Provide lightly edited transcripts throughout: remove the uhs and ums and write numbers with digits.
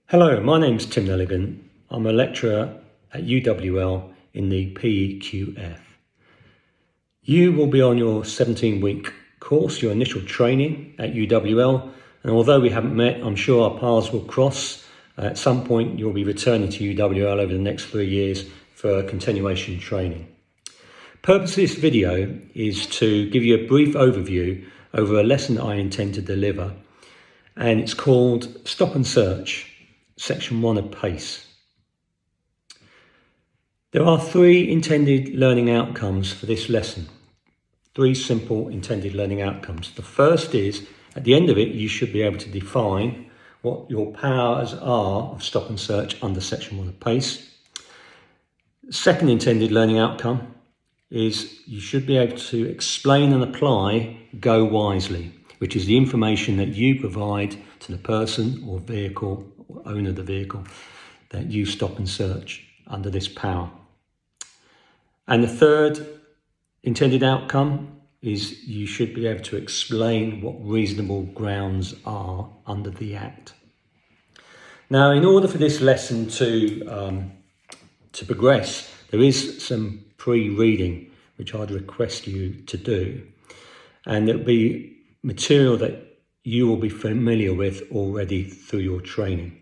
Hello, my name's Tim Nelligan. I'm a lecturer at UWL in the PEQF. You will be on your 17-week course, your initial training at UWL, and although we haven't met, I'm sure our paths will cross. At some point you'll be returning to UWL over the next 3 years for continuation training. The purpose of this video is to give you a brief overview over a lesson that I intend to deliver, and it's called Stop and Search, Section 1 of PACE. There are 3 intended learning outcomes for this lesson. 3 simple intended learning outcomes. The first is, at the end of it, you should be able to define what your powers are of stop and search under Section 1 of PACE. The second intended learning outcome is you should be able to explain and apply Go Wisely, which is the information that you provide to the person or vehicle or owner of the vehicle that you stop and search under this power. And the third intended outcome is you should be able to explain what reasonable grounds are under the Act. Now, in order for this lesson to progress, there is some pre-reading which I'd request you to do, and it'll be material that you will be familiar with already through your training.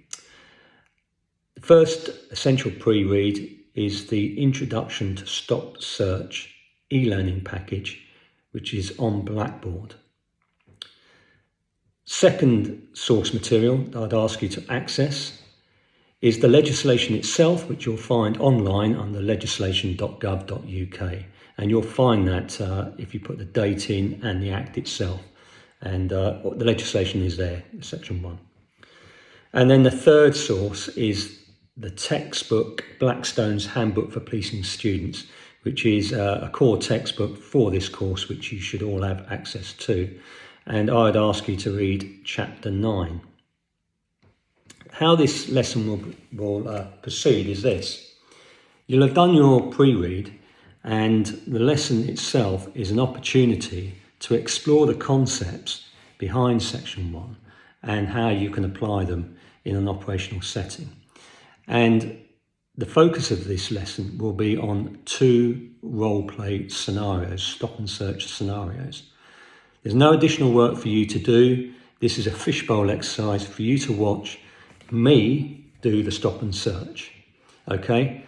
The first essential pre-read is the Introduction to Stop Search e-learning package, which is on Blackboard. Second source material that I'd ask you to access is the legislation itself, which you'll find online under legislation.gov.uk, and you'll find that if you put the date in and the Act itself. And the legislation is there, Section 1. And then the third source is the textbook Blackstone's Handbook for Policing Students, which is a core textbook for this course, which you should all have access to. And I'd ask you to read Chapter 9. How this lesson will proceed is this. You'll have done your pre-read, and the lesson itself is an opportunity to explore the concepts behind Section 1 and how you can apply them in an operational setting. And the focus of this lesson will be on 2 role-play scenarios, stop and search scenarios. There's no additional work for you to do. This is a fishbowl exercise for you to watch me do the stop and search, okay?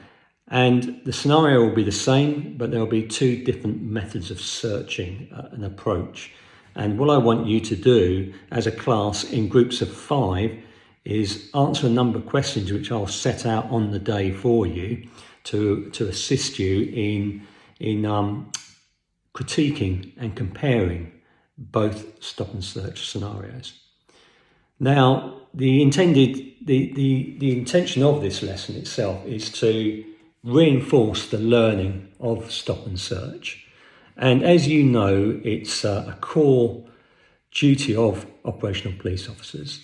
And the scenario will be the same, but there will be 2 different methods of searching an approach. And what I want you to do as a class in groups of 5 is answer a number of questions which I'll set out on the day for you to assist you in critiquing and comparing both stop and search scenarios. Now, the intention of this lesson itself is to reinforce the learning of stop and search. And as you know, it's a core duty of operational police officers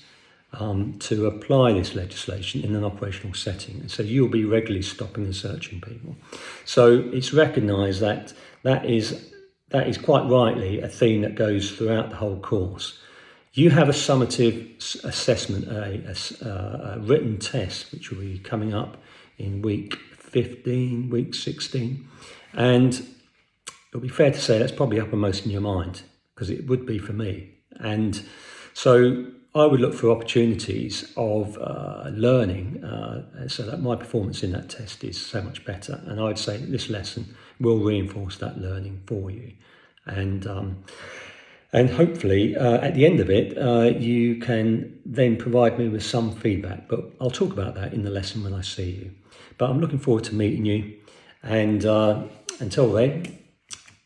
to apply this legislation in an operational setting. And so you'll be regularly stopping and searching people. So it's recognised that that is quite rightly a theme that goes throughout the whole course. You have a summative assessment, a written test, which will be coming up in week 15, week 16. And it'll be fair to say that's probably uppermost in your mind, because it would be for me. And so I would look for opportunities of learning so that my performance in that test is so much better. And I'd say that this lesson will reinforce that learning for you. And hopefully at the end of it, you can then provide me with some feedback. But I'll talk about that in the lesson when I see you. But I'm looking forward to meeting you. And until then,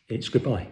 it's goodbye.